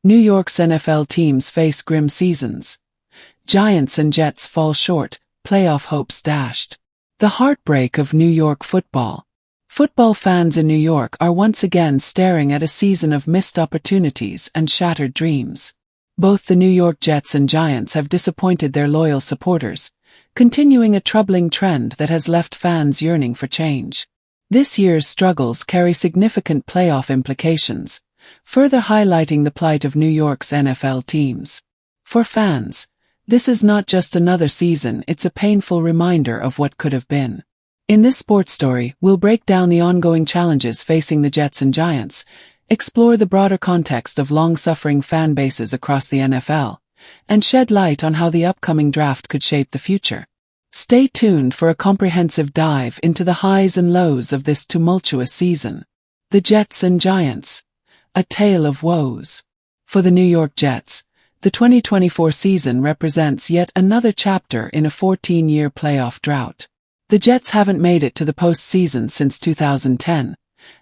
New York's NFL teams face grim seasons. Giants and Jets fall short, playoff hopes dashed. The heartbreak of New York football. Football fans in New York are once again staring at a season of missed opportunities and shattered dreams. Both the New York Jets and Giants have disappointed their loyal supporters, continuing a troubling trend that has left fans yearning for change. This year's struggles carry significant playoff implications, further highlighting the plight of New York's NFL teams. For fans, this is not just another season, it's a painful reminder of what could have been. In this sports story, we'll break down the ongoing challenges facing the Jets and Giants, explore the broader context of long-suffering fan bases across the NFL, and shed light on how the upcoming draft could shape the future. Stay tuned for a comprehensive dive into the highs and lows of this tumultuous season. The Jets and Giants. A tale of woes. For the New York Jets, the 2024 season represents yet another chapter in a 14-year playoff drought. The Jets haven't made it to the postseason since 2010,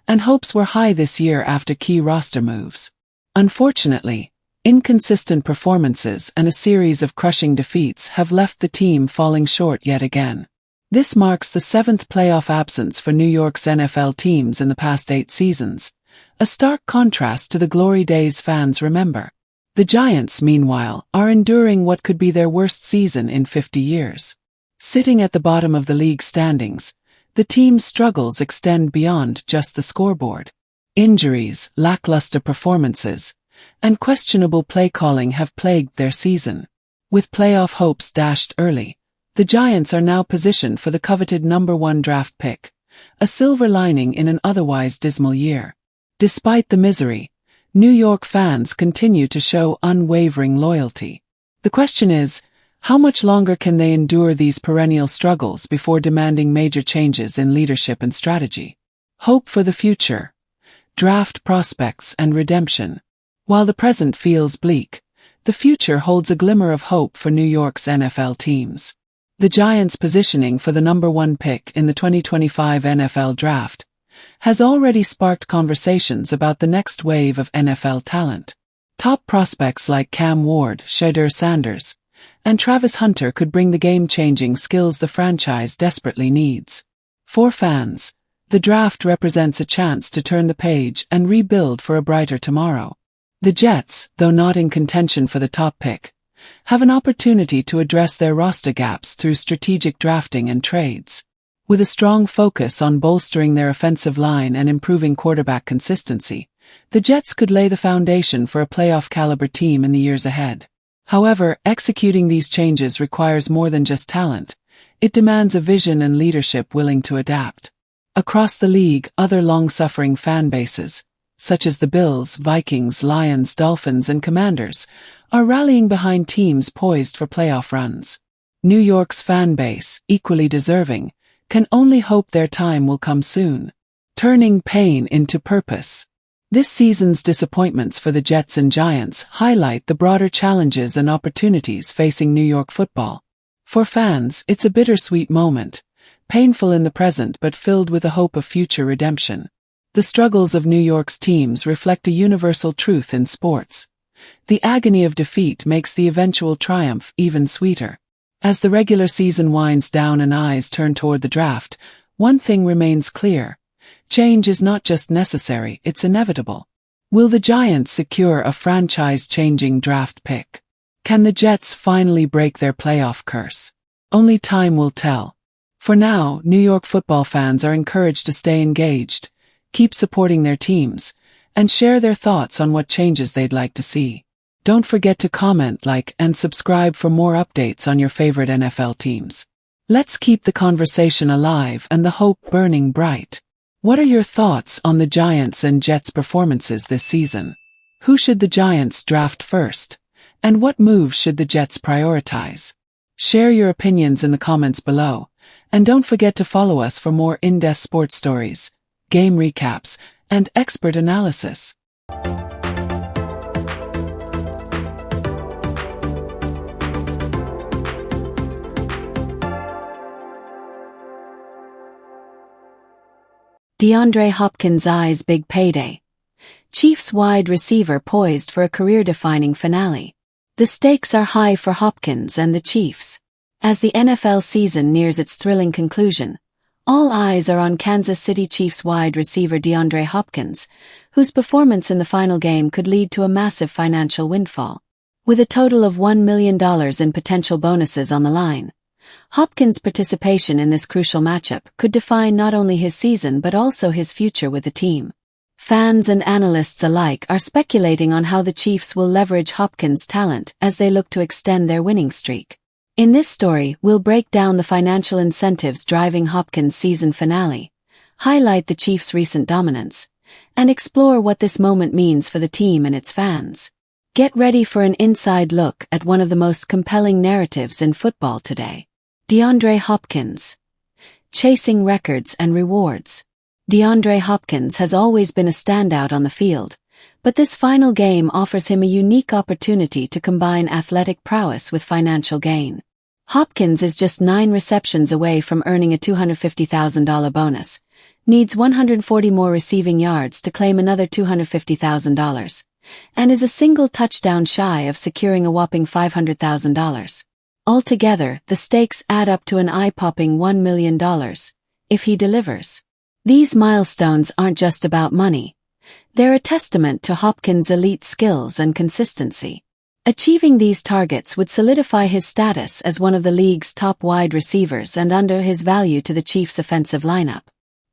and hopes were high this year after key roster moves. Unfortunately, inconsistent performances and a series of crushing defeats have left the team falling short yet again. This marks the 7th playoff absence for New York's NFL teams in the past 8 seasons, a stark contrast to the glory days fans remember. The Giants, meanwhile, are enduring what could be their worst season in 50 years. Sitting at the bottom of the league standings, the team's struggles extend beyond just the scoreboard. Injuries, lackluster performances, and questionable play calling have plagued their season. With playoff hopes dashed early, the Giants are now positioned for the coveted number 1 draft pick, a silver lining in an otherwise dismal year. Despite the misery, New York fans continue to show unwavering loyalty. The question is, how much longer can they endure these perennial struggles before demanding major changes in leadership and strategy? Hope for the future. Draft prospects and redemption. While the present feels bleak, the future holds a glimmer of hope for New York's NFL teams. The Giants' positioning for the number 1 pick in the 2025 NFL Draft has already sparked conversations about the next wave of NFL talent. Top prospects like Cam Ward, Shedeur Sanders, and Travis Hunter could bring the game-changing skills the franchise desperately needs. For fans, the draft represents a chance to turn the page and rebuild for a brighter tomorrow. The Jets, though not in contention for the top pick, have an opportunity to address their roster gaps through strategic drafting and trades. With a strong focus on bolstering their offensive line and improving quarterback consistency, the Jets could lay the foundation for a playoff-caliber team in the years ahead. However, executing these changes requires more than just talent. It demands a vision and leadership willing to adapt. Across the league, other long-suffering fan bases, such as the Bills, Vikings, Lions, Dolphins, and Commanders, are rallying behind teams poised for playoff runs. New York's fan base, equally deserving, can only hope their time will come soon. Turning pain into purpose. This season's disappointments for the Jets and Giants highlight the broader challenges and opportunities facing New York football. For fans, it's a bittersweet moment, painful in the present but filled with the hope of future redemption. The struggles of New York's teams reflect a universal truth in sports. The agony of defeat makes the eventual triumph even sweeter. As the regular season winds down and eyes turn toward the draft, one thing remains clear. Change is not just necessary, it's inevitable. Will the Giants secure a franchise-changing draft pick? Can the Jets finally break their playoff curse? Only time will tell. For now, New York football fans are encouraged to stay engaged, keep supporting their teams, and share their thoughts on what changes they'd like to see. Don't forget to comment, like, and subscribe for more updates on your favorite NFL teams. Let's keep the conversation alive and the hope burning bright. What are your thoughts on the Giants and Jets' performances this season? Who should the Giants draft first? And what moves should the Jets prioritize? Share your opinions in the comments below, and don't forget to follow us for more in-depth sports stories, game recaps, and expert analysis. DeAndre Hopkins eyes big payday. Chiefs wide receiver poised for a career-defining finale. The stakes are high for Hopkins and the Chiefs. As the NFL season nears its thrilling conclusion, all eyes are on Kansas City Chiefs wide receiver DeAndre Hopkins, whose performance in the final game could lead to a massive financial windfall. With a total of $1 million in potential bonuses on the line, Hopkins' participation in this crucial matchup could define not only his season but also his future with the team. Fans and analysts alike are speculating on how the Chiefs will leverage Hopkins' talent as they look to extend their winning streak. In this story, we'll break down the financial incentives driving Hopkins' season finale, highlight the Chiefs' recent dominance, and explore what this moment means for the team and its fans. Get ready for an inside look at one of the most compelling narratives in football today. DeAndre Hopkins. Chasing records and rewards. DeAndre Hopkins has always been a standout on the field, but this final game offers him a unique opportunity to combine athletic prowess with financial gain. Hopkins is just 9 receptions away from earning a $250,000 bonus, needs 140 more receiving yards to claim another $250,000, and is a single touchdown shy of securing a whopping $500,000. Altogether, the stakes add up to an eye-popping $1 million, if he delivers. These milestones aren't just about money. They're a testament to Hopkins' elite skills and consistency. Achieving these targets would solidify his status as one of the league's top wide receivers and under his value to the Chiefs' offensive lineup.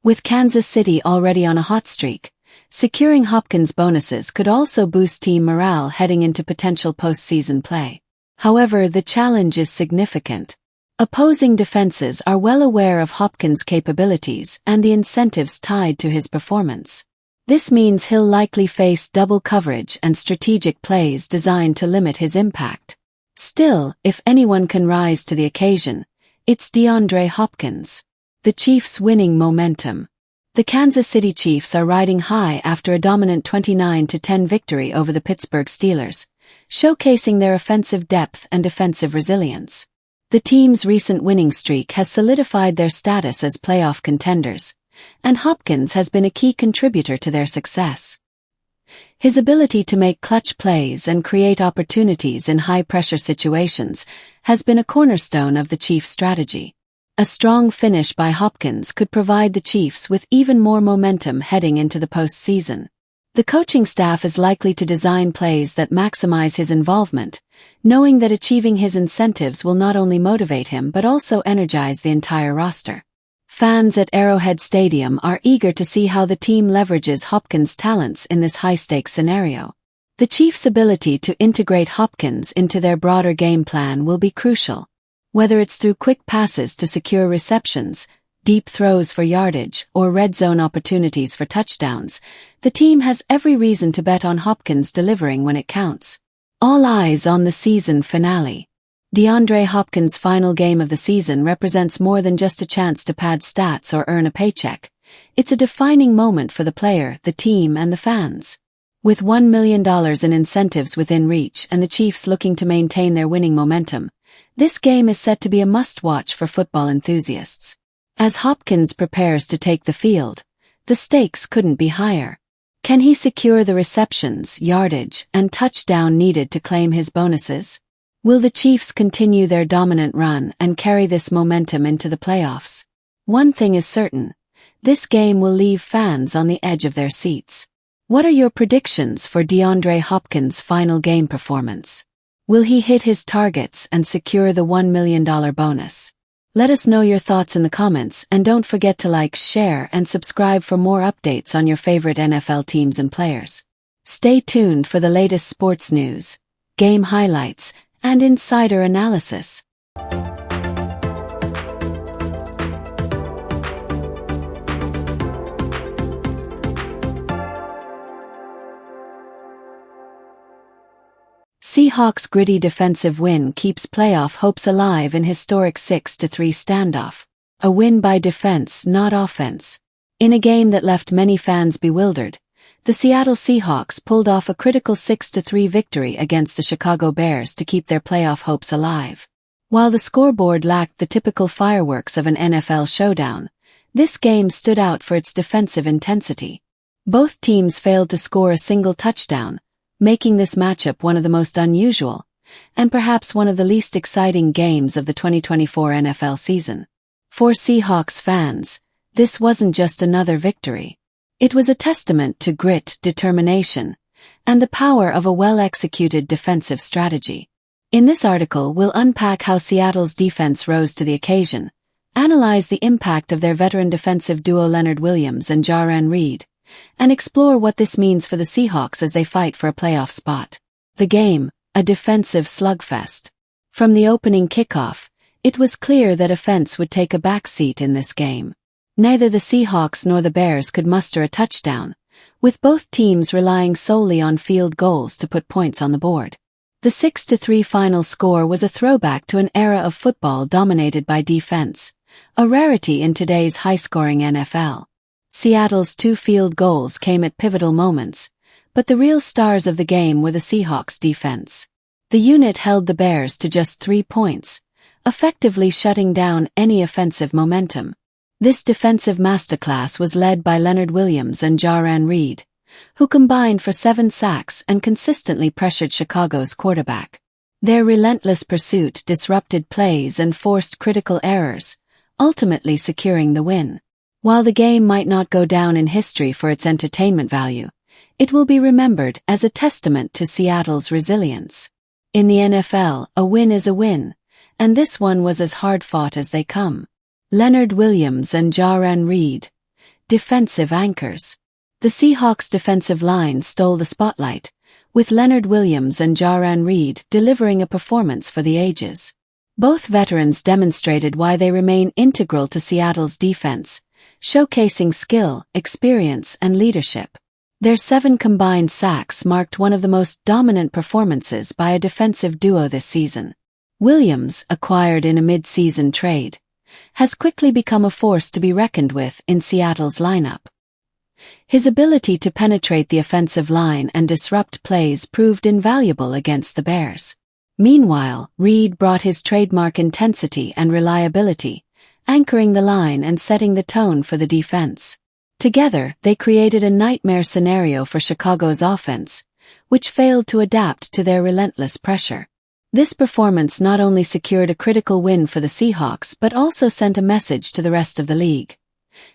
With Kansas City already on a hot streak, securing Hopkins' bonuses could also boost team morale heading into potential postseason play. However, the challenge is significant. Opposing defenses are well aware of Hopkins' capabilities and the incentives tied to his performance. This means he'll likely face double coverage and strategic plays designed to limit his impact. Still, if anyone can rise to the occasion, it's DeAndre Hopkins. The Chiefs' winning momentum. The Kansas City Chiefs are riding high after a dominant 29-10 victory over the Pittsburgh Steelers, showcasing their offensive depth and defensive resilience. The team's recent winning streak has solidified their status as playoff contenders, and Hopkins has been a key contributor to their success. His ability to make clutch plays and create opportunities in high-pressure situations has been a cornerstone of the Chiefs' strategy. A strong finish by Hopkins could provide the Chiefs with even more momentum heading into the postseason. The coaching staff is likely to design plays that maximize his involvement, knowing that achieving his incentives will not only motivate him but also energize the entire roster. Fans at Arrowhead Stadium are eager to see how the team leverages Hopkins' talents in this high-stakes scenario. The Chiefs' ability to integrate Hopkins into their broader game plan will be crucial. Whether it's through quick passes to secure receptions, deep throws for yardage, or red zone opportunities for touchdowns, the team has every reason to bet on Hopkins delivering when it counts. All eyes on the season finale. DeAndre Hopkins' final game of the season represents more than just a chance to pad stats or earn a paycheck. It's a defining moment for the player, the team, and the fans. With $1 million in incentives within reach and the Chiefs looking to maintain their winning momentum, this game is set to be a must-watch for football enthusiasts. As Hopkins prepares to take the field, the stakes couldn't be higher. Can he secure the receptions, yardage, and touchdown needed to claim his bonuses? Will the Chiefs continue their dominant run and carry this momentum into the playoffs? One thing is certain, this game will leave fans on the edge of their seats. What are your predictions for DeAndre Hopkins' final game performance? Will he hit his targets and secure the $1 million bonus? Let us know your thoughts in the comments, and don't forget to like, share, and subscribe for more updates on your favorite NFL teams and players. Stay tuned for the latest sports news, game highlights, and insider analysis. Seahawks' gritty defensive win keeps playoff hopes alive in historic 6-3 standoff. A win by defense, not offense. In a game that left many fans bewildered, the Seattle Seahawks pulled off a critical 6-3 victory against the Chicago Bears to keep their playoff hopes alive. While the scoreboard lacked the typical fireworks of an NFL showdown, this game stood out for its defensive intensity. Both teams failed to score a single touchdown, making this matchup one of the most unusual, and perhaps one of the least exciting games of the 2024 NFL season. For Seahawks fans, this wasn't just another victory. It was a testament to grit, determination, and the power of a well-executed defensive strategy. In this article, we'll unpack how Seattle's defense rose to the occasion, analyze the impact of their veteran defensive duo Leonard Williams and Jarran Reed, and explore what this means for the Seahawks as they fight for a playoff spot. The game, a defensive slugfest. From the opening kickoff, it was clear that offense would take a backseat in this game. Neither the Seahawks nor the Bears could muster a touchdown, with both teams relying solely on field goals to put points on the board. The 6-3 final score was a throwback to an era of football dominated by defense, a rarity in today's high-scoring NFL. Seattle's 2 field goals came at pivotal moments, but the real stars of the game were the Seahawks' defense. The unit held the Bears to just 3 points, effectively shutting down any offensive momentum. This defensive masterclass was led by Leonard Williams and Jarran Reed, who combined for 7 sacks and consistently pressured Chicago's quarterback. Their relentless pursuit disrupted plays and forced critical errors, ultimately securing the win. While the game might not go down in history for its entertainment value, it will be remembered as a testament to Seattle's resilience. In the NFL, a win is a win, and this one was as hard-fought as they come. Leonard Williams and Jarran Reed, defensive anchors. The Seahawks' defensive line stole the spotlight, with Leonard Williams and Jarran Reed delivering a performance for the ages. Both veterans demonstrated why they remain integral to Seattle's defense, showcasing skill, experience, and leadership. Their 7 combined sacks marked one of the most dominant performances by a defensive duo this season. Williams, acquired in a mid-season trade, has quickly become a force to be reckoned with in Seattle's lineup. His ability to penetrate the offensive line and disrupt plays proved invaluable against the Bears. Meanwhile, Reed brought his trademark intensity and reliability, anchoring the line and setting the tone for the defense. Together, they created a nightmare scenario for Chicago's offense, which failed to adapt to their relentless pressure. This performance not only secured a critical win for the Seahawks but also sent a message to the rest of the league.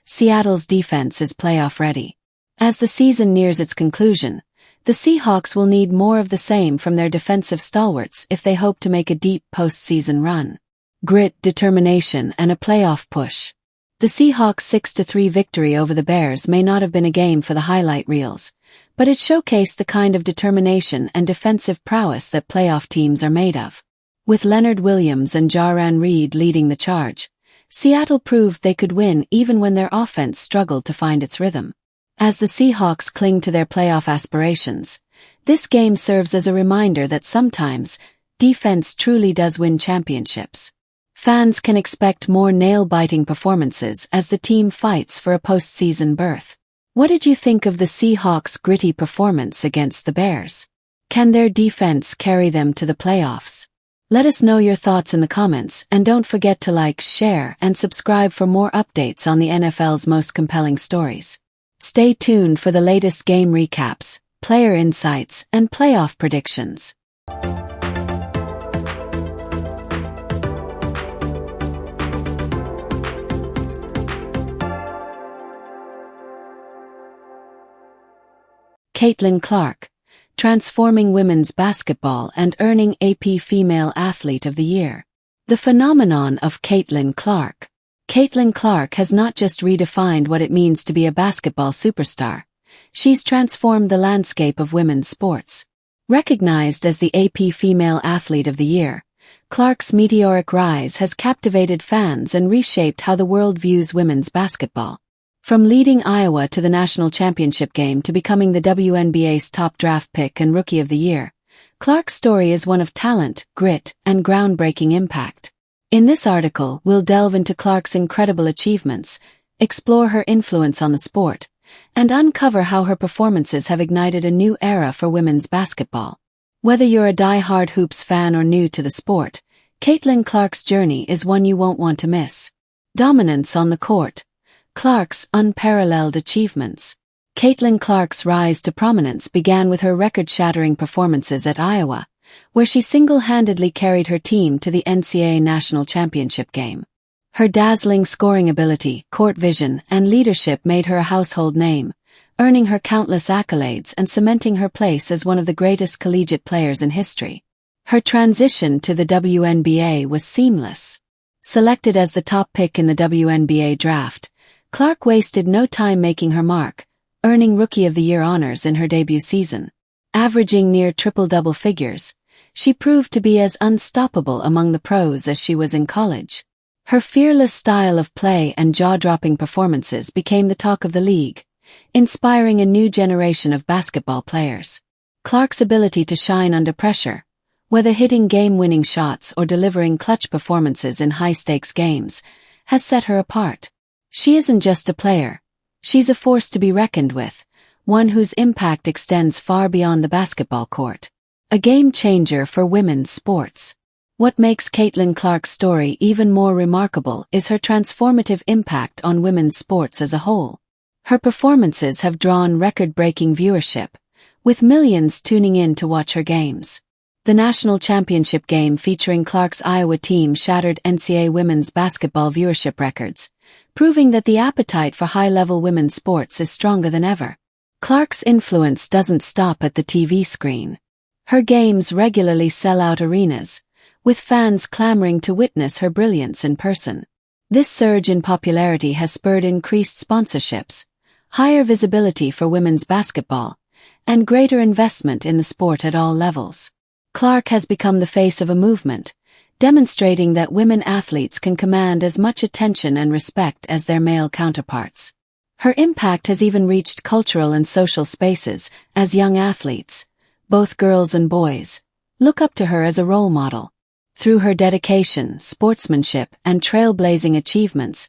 Seattle's defense is playoff ready. As the season nears its conclusion, the Seahawks will need more of the same from their defensive stalwarts if they hope to make a deep postseason run. Grit, determination, and a playoff push. The Seahawks' 6-3 victory over the Bears may not have been a game for the highlight reels, but it showcased the kind of determination and defensive prowess that playoff teams are made of. With Leonard Williams and Jarran Reed leading the charge, Seattle proved they could win even when their offense struggled to find its rhythm. As the Seahawks cling to their playoff aspirations, this game serves as a reminder that sometimes, defense truly does win championships. Fans can expect more nail-biting performances as the team fights for a postseason berth. What did you think of the Seahawks' gritty performance against the Bears? Can their defense carry them to the playoffs? Let us know your thoughts in the comments, and don't forget to like, share, and subscribe for more updates on the NFL's most compelling stories. Stay tuned for the latest game recaps, player insights, and playoff predictions. Caitlin Clark, transforming women's basketball and earning AP Female Athlete of the Year. The phenomenon of Caitlin Clark. Caitlin Clark has not just redefined what it means to be a basketball superstar, she's transformed the landscape of women's sports. Recognized as the AP Female Athlete of the Year, Clark's meteoric rise has captivated fans and reshaped how the world views women's basketball. From leading Iowa to the national championship game to becoming the WNBA's top draft pick and Rookie of the Year, Clark's story is one of talent, grit, and groundbreaking impact. In this article, we'll delve into Clark's incredible achievements, explore her influence on the sport, and uncover how her performances have ignited a new era for women's basketball. Whether you're a die-hard hoops fan or new to the sport, Caitlin Clark's journey is one you won't want to miss. Dominance on the court. Clark's unparalleled achievements. Caitlin Clark's rise to prominence began with her record-shattering performances at Iowa, where she single-handedly carried her team to the NCAA National Championship game. Her dazzling scoring ability, court vision, and leadership made her a household name, earning her countless accolades and cementing her place as one of the greatest collegiate players in history. Her transition to the WNBA was seamless. Selected as the top pick in the WNBA draft, Clark wasted no time making her mark, earning Rookie of the Year honors in her debut season. Averaging near triple-double figures, she proved to be as unstoppable among the pros as she was in college. Her fearless style of play and jaw-dropping performances became the talk of the league, inspiring a new generation of basketball players. Clark's ability to shine under pressure, whether hitting game-winning shots or delivering clutch performances in high-stakes games, has set her apart. She isn't just a player. She's a force to be reckoned with, one whose impact extends far beyond the basketball court. A game-changer for women's sports. What makes Caitlin Clark's story even more remarkable is her transformative impact on women's sports as a whole. Her performances have drawn record-breaking viewership, with millions tuning in to watch her games. The national championship game featuring Clark's Iowa team shattered NCAA women's basketball viewership records, proving that the appetite for high-level women's sports is stronger than ever. Clark's influence doesn't stop at the TV screen. Her games regularly sell out arenas, with fans clamoring to witness her brilliance in person. This surge in popularity has spurred increased sponsorships, higher visibility for women's basketball, and greater investment in the sport at all levels. Clark has become the face of a movement, demonstrating that women athletes can command as much attention and respect as their male counterparts. Her impact has even reached cultural and social spaces, as young athletes, both girls and boys, look up to her as a role model. Through her dedication, sportsmanship, and trailblazing achievements,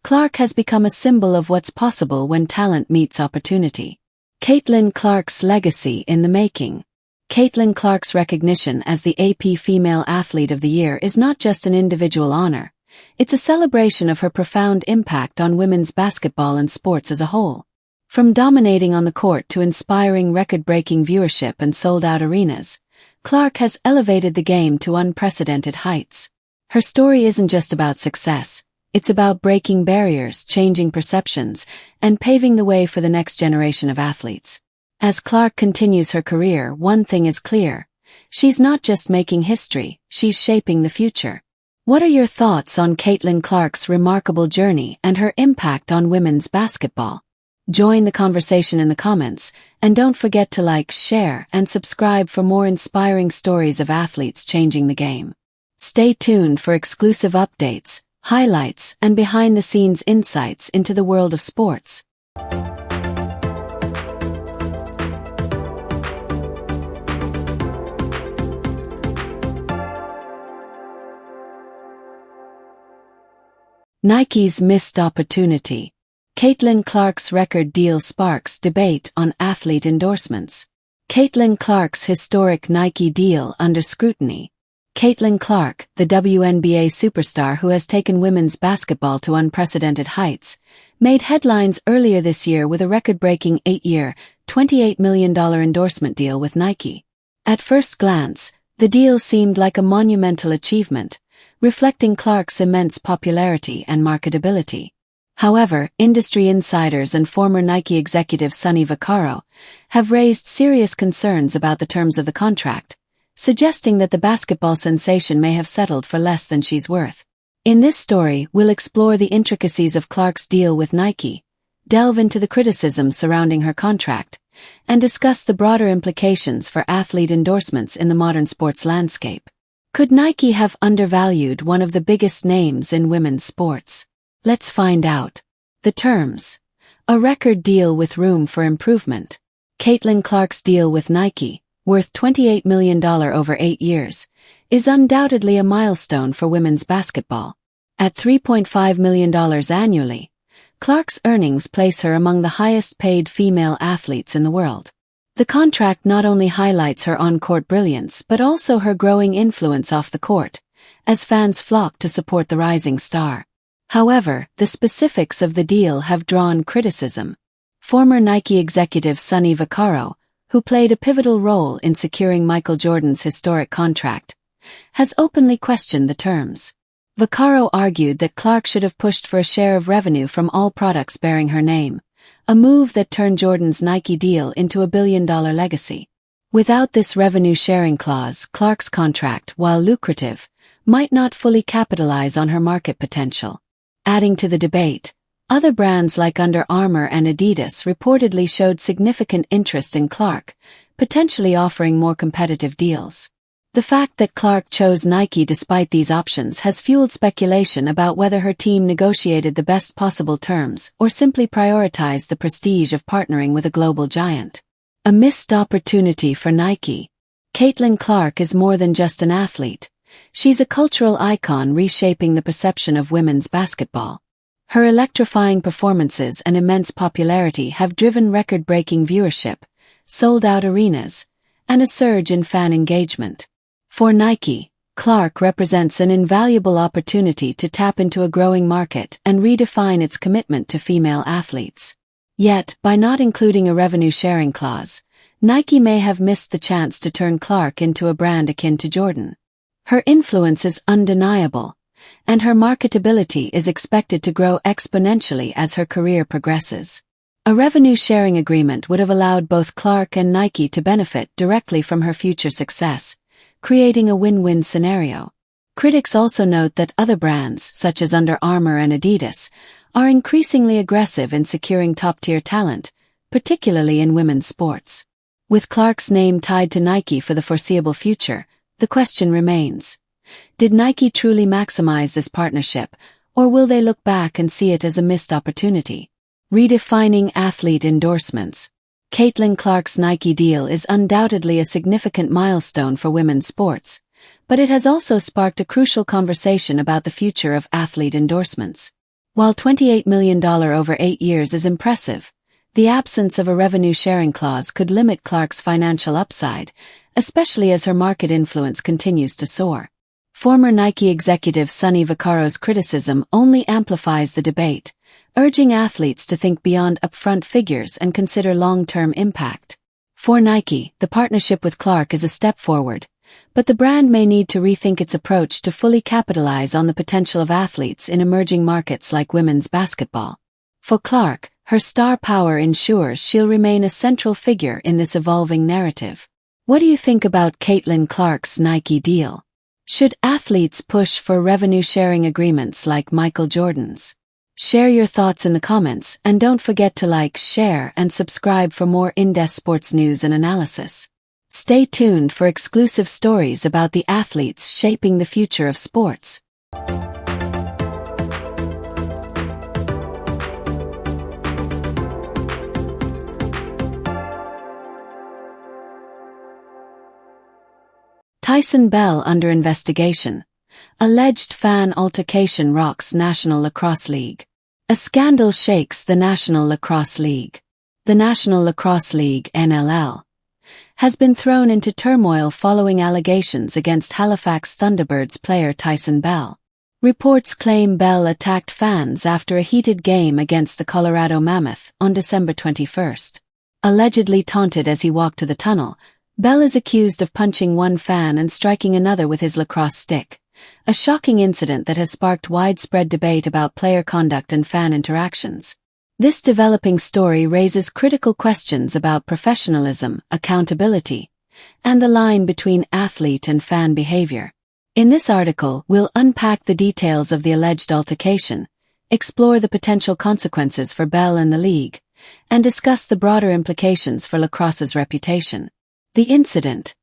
Clark has become a symbol of what's possible when talent meets opportunity. Caitlin Clark's legacy in the making. Caitlin Clark's recognition as the AP Female Athlete of the Year is not just an individual honor, it's a celebration of her profound impact on women's basketball and sports as a whole. From dominating on the court to inspiring record-breaking viewership and sold-out arenas, Clark has elevated the game to unprecedented heights. Her story isn't just about success, it's about breaking barriers, changing perceptions, and paving the way for the next generation of athletes. As Clark continues her career, one thing is clear. She's not just making history, she's shaping the future. What are your thoughts on Caitlin Clark's remarkable journey and her impact on women's basketball? Join the conversation in the comments, and don't forget to like, share, and subscribe for more inspiring stories of athletes changing the game. Stay tuned for exclusive updates, highlights, and behind-the-scenes insights into the world of sports. Nike's missed opportunity. Caitlin Clark's record deal sparks debate on athlete endorsements. Caitlin Clark's historic Nike deal under scrutiny. Caitlin Clark, the WNBA superstar who has taken women's basketball to unprecedented heights, made headlines earlier this year with a record-breaking 8-year, $28 million endorsement deal with Nike. At first glance, the deal seemed like a monumental achievement, reflecting Clark's immense popularity and marketability. However, industry insiders and former Nike executive Sonny Vaccaro have raised serious concerns about the terms of the contract, suggesting that the basketball sensation may have settled for less than she's worth. In this story, we'll explore the intricacies of Clark's deal with Nike, delve into the criticism surrounding her contract, and discuss the broader implications for athlete endorsements in the modern sports landscape. Could Nike have undervalued one of the biggest names in women's sports? Let's find out. The terms. A record deal with room for improvement. Caitlin Clark's deal with Nike, worth $28 million over 8 years, is undoubtedly a milestone for women's basketball. At $3.5 million annually, Clark's earnings place her among the highest-paid female athletes in the world. The contract not only highlights her on-court brilliance but also her growing influence off the court, as fans flock to support the rising star. However, the specifics of the deal have drawn criticism. Former Nike executive Sonny Vaccaro, who played a pivotal role in securing Michael Jordan's historic contract, has openly questioned the terms. Vaccaro argued that Clark should have pushed for a share of revenue from all products bearing her name, a move that turned Jordan's Nike deal into a billion-dollar legacy. Without this revenue-sharing clause, Clark's contract, while lucrative, might not fully capitalize on her market potential. Adding to the debate, other brands like Under Armour and Adidas reportedly showed significant interest in Clark, potentially offering more competitive deals. The fact that Clark chose Nike despite these options has fueled speculation about whether her team negotiated the best possible terms or simply prioritized the prestige of partnering with a global giant. A missed opportunity for Nike. Caitlin Clark is more than just an athlete. She's a cultural icon reshaping the perception of women's basketball. Her electrifying performances and immense popularity have driven record-breaking viewership, sold-out arenas, and a surge in fan engagement. For Nike, Clark represents an invaluable opportunity to tap into a growing market and redefine its commitment to female athletes. Yet, by not including a revenue-sharing clause, Nike may have missed the chance to turn Clark into a brand akin to Jordan. Her influence is undeniable, and her marketability is expected to grow exponentially as her career progresses. A revenue-sharing agreement would have allowed both Clark and Nike to benefit directly from her future success, creating a win-win scenario. Critics also note that other brands, such as Under Armour and Adidas, are increasingly aggressive in securing top-tier talent, particularly in women's sports. With Clark's name tied to Nike for the foreseeable future, the question remains: did Nike truly maximize this partnership, or will they look back and see it as a missed opportunity? Redefining athlete endorsements. Caitlin Clark's Nike deal is undoubtedly a significant milestone for women's sports, but it has also sparked a crucial conversation about the future of athlete endorsements. While $28 million over 8 years is impressive, the absence of a revenue-sharing clause could limit Clark's financial upside, especially as her market influence continues to soar. Former Nike executive Sonny Vaccaro's criticism only amplifies the debate, urging athletes to think beyond upfront figures and consider long-term impact. For Nike, the partnership with Clark is a step forward, but the brand may need to rethink its approach to fully capitalize on the potential of athletes in emerging markets like women's basketball. For Clark, her star power ensures she'll remain a central figure in this evolving narrative. What do you think about Caitlin Clark's Nike deal? Should athletes push for revenue-sharing agreements like Michael Jordan's? Share your thoughts in the comments, and don't forget to like, share, and subscribe for more in-depth sports news and analysis. Stay tuned for exclusive stories about the athletes shaping the future of sports. Tyson Bell under investigation. Alleged fan altercation rocks National Lacrosse League. A scandal shakes the National Lacrosse League. The National Lacrosse League (NLL) has been thrown into turmoil following allegations against Halifax Thunderbirds player Tyson Bell. Reports claim Bell attacked fans after a heated game against the Colorado Mammoth on December 21st. Allegedly taunted as he walked to the tunnel, Bell is accused of punching one fan and striking another with his lacrosse stick, a shocking incident that has sparked widespread debate about player conduct and fan interactions. This developing story raises critical questions about professionalism, accountability, and the line between athlete and fan behavior. In this article, we'll unpack the details of the alleged altercation, explore the potential consequences for Bell and the league, and discuss the broader implications for lacrosse's reputation. The incident.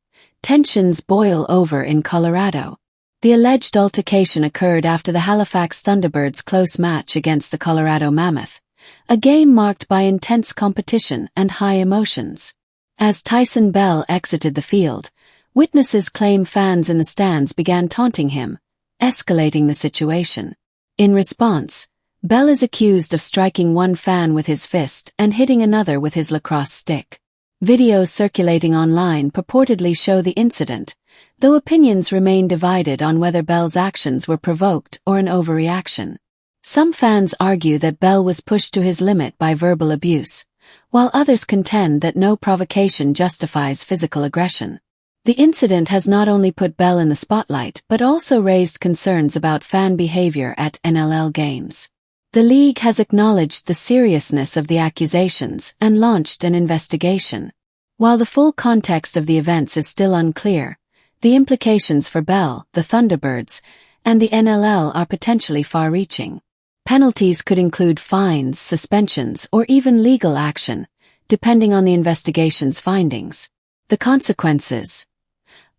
Tensions boil over in Colorado. The alleged altercation occurred after the Halifax Thunderbirds' close match against the Colorado Mammoth, a game marked by intense competition and high emotions. As Tyson Bell exited the field, witnesses claim fans in the stands began taunting him, escalating the situation. In response, Bell is accused of striking one fan with his fist and hitting another with his lacrosse stick. Videos circulating online purportedly show the incident, though opinions remain divided on whether Bell's actions were provoked or an overreaction. Some fans argue that Bell was pushed to his limit by verbal abuse, while others contend that no provocation justifies physical aggression. The incident has not only put Bell in the spotlight but also raised concerns about fan behavior at NLL games. The league has acknowledged the seriousness of the accusations and launched an investigation. While the full context of the events is still unclear, the implications for Bell, the Thunderbirds, and the NLL are potentially far-reaching. Penalties could include fines, suspensions, or even legal action, depending on the investigation's findings. The consequences: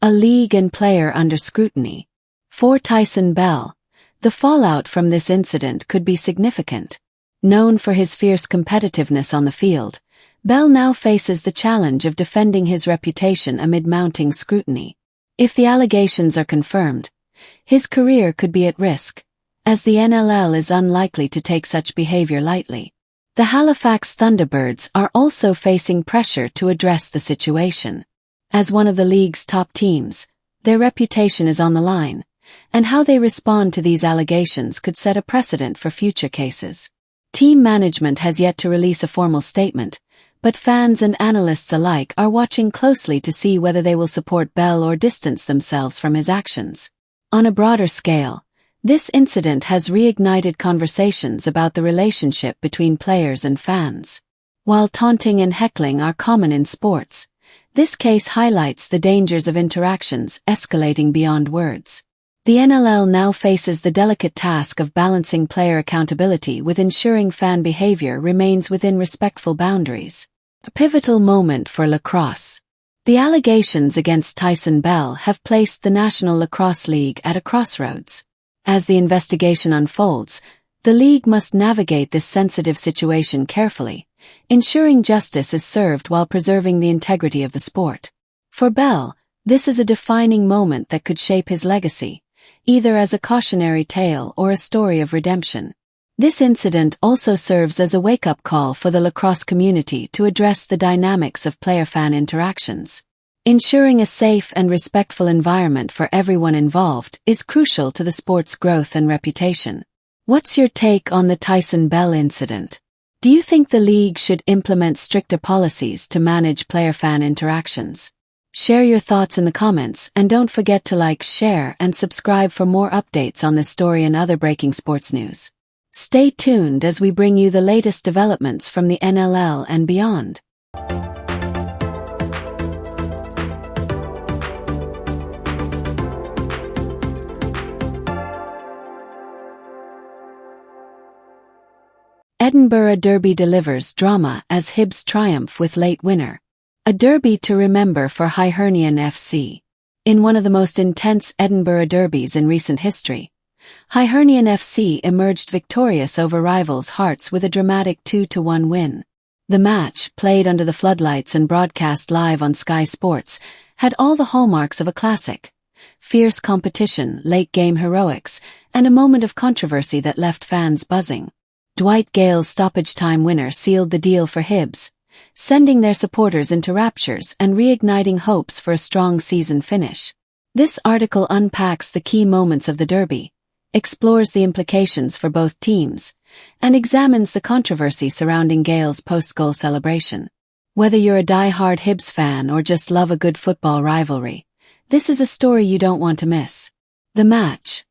a league and player under scrutiny. For Tyson Bell, the fallout from this incident could be significant. Known for his fierce competitiveness on the field, Bell now faces the challenge of defending his reputation amid mounting scrutiny. If the allegations are confirmed, his career could be at risk, as the NLL is unlikely to take such behavior lightly. The Halifax Thunderbirds are also facing pressure to address the situation. As one of the league's top teams, their reputation is on the line, and how they respond to these allegations could set a precedent for future cases. Team management has yet to release a formal statement, but fans and analysts alike are watching closely to see whether they will support Bell or distance themselves from his actions. On a broader scale, this incident has reignited conversations about the relationship between players and fans. While taunting and heckling are common in sports, this case highlights the dangers of interactions escalating beyond words. The NLL now faces the delicate task of balancing player accountability with ensuring fan behavior remains within respectful boundaries. A pivotal moment for lacrosse. The allegations against Tyson Bell have placed the National Lacrosse League at a crossroads. As the investigation unfolds, the league must navigate this sensitive situation carefully, ensuring justice is served while preserving the integrity of the sport. For Bell, this is a defining moment that could shape his legacy, either as a cautionary tale or a story of redemption. This incident also serves as a wake-up call for the lacrosse community to address the dynamics of player-fan interactions. Ensuring a safe and respectful environment for everyone involved is crucial to the sport's growth and reputation. What's your take on the Tyson Bell incident? Do you think the league should implement stricter policies to manage player-fan interactions? Share your thoughts in the comments, and don't forget to like, share, and subscribe for more updates on this story and other breaking sports news. Stay tuned as we bring you the latest developments from the NLL and beyond. Edinburgh Derby delivers drama as Hibs triumph with late winner. A derby to remember for Hibernian FC. In one of the most intense Edinburgh derbies in recent history, Hibernian FC emerged victorious over rivals Hearts with a dramatic 2-1 win. The match, played under the floodlights and broadcast live on Sky Sports, had all the hallmarks of a classic. Fierce competition, late-game heroics, and a moment of controversy that left fans buzzing. Dwight Gayle's stoppage-time winner sealed the deal for Hibs, sending their supporters into raptures and reigniting hopes for a strong season finish. This article unpacks the key moments of the derby, explores the implications for both teams, and examines the controversy surrounding Gayle's post-goal celebration. Whether you're a die-hard Hibs fan or just love a good football rivalry, this is a story you don't want to miss. The match.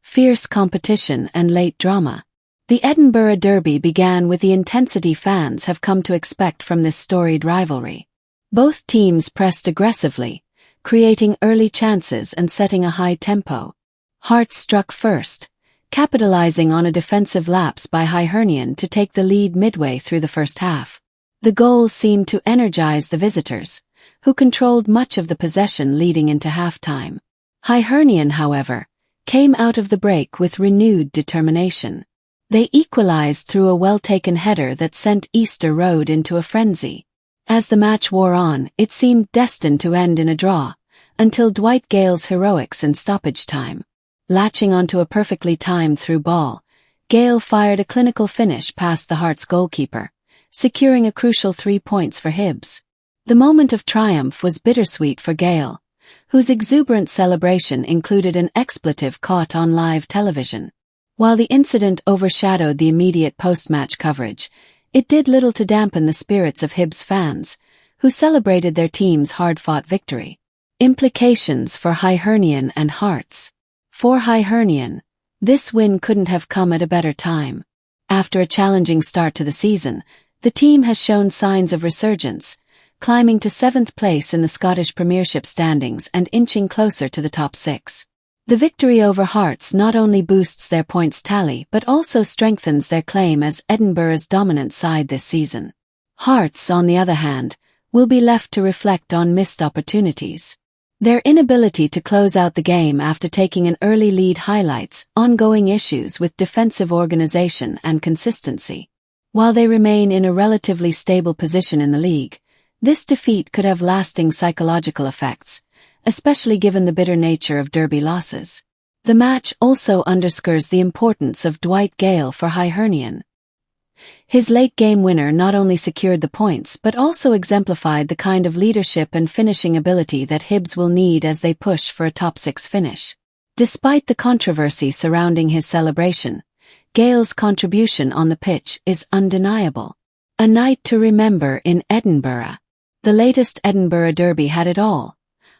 Fierce competition and late drama. The Edinburgh Derby began with the intensity fans have come to expect from this storied rivalry. Both teams pressed aggressively, creating early chances and setting a high tempo. Hearts struck first, capitalizing on a defensive lapse by Hibernian to take the lead midway through the first half. The goal seemed to energize the visitors, who controlled much of the possession leading into halftime. Hibernian, however, came out of the break with renewed determination. They equalized through a well-taken header that sent Easter Road into a frenzy. As the match wore on, it seemed destined to end in a draw, until Dwight Gayle's heroics in stoppage time. Latching onto a perfectly timed through ball, Gayle fired a clinical finish past the Hearts goalkeeper, securing a crucial 3 points for Hibs. The moment of triumph was bittersweet for Gayle, whose exuberant celebration included an expletive caught on live television. While the incident overshadowed the immediate post-match coverage, It did little to dampen the spirits of Hibs fans, who celebrated their team's hard-fought victory. Implications for Hibernian and Hearts. For Hibernian, this win couldn't have come at a better time. After a challenging start to the season, the team has shown signs of resurgence, climbing to 7th place in the Scottish Premiership standings and inching closer to the top 6. The victory over Hearts not only boosts their points tally but also strengthens their claim as Edinburgh's dominant side this season. Hearts, on the other hand, will be left to reflect on missed opportunities. Their inability to close out the game after taking an early lead highlights ongoing issues with defensive organization and consistency. While they remain in a relatively stable position in the league, this defeat could have lasting psychological effects, especially given the bitter nature of derby losses. The match also underscores the importance of Dwight Gayle for Hibernian. His late-game winner not only secured the points but also exemplified the kind of leadership and finishing ability that Hibs will need as they push for a top-6 finish. Despite the controversy surrounding his celebration, Gayle's contribution on the pitch is undeniable. A night to remember in Edinburgh. The latest Edinburgh Derby had it all: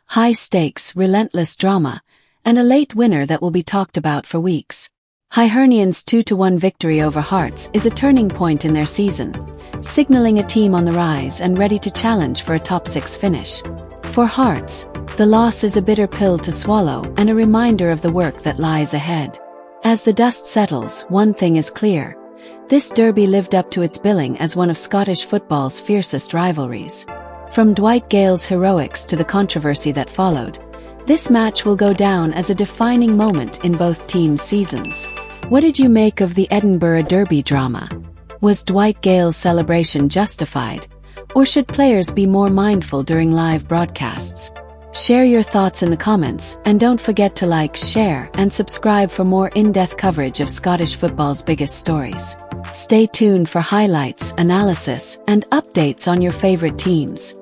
high stakes, relentless drama, and a late winner that will be talked about for weeks. Hibernian's 2-1 victory over Hearts is a turning point in their season, signaling a team on the rise and ready to challenge for a top-6 finish. For Hearts, the loss is a bitter pill to swallow and a reminder of the work that lies ahead. As the dust settles, one thing is clear: this derby lived up to its billing as one of Scottish football's fiercest rivalries. From Dwight Gayle's heroics to the controversy that followed, this match will go down as a defining moment in both teams' seasons. What did you make of the Edinburgh Derby drama? Was Dwight Gayle's celebration justified, or should players be more mindful during live broadcasts? Share your thoughts in the comments, and don't forget to like, share, and subscribe for more in-depth coverage of Scottish football's biggest stories. Stay tuned for highlights, analysis, and updates on your favorite teams.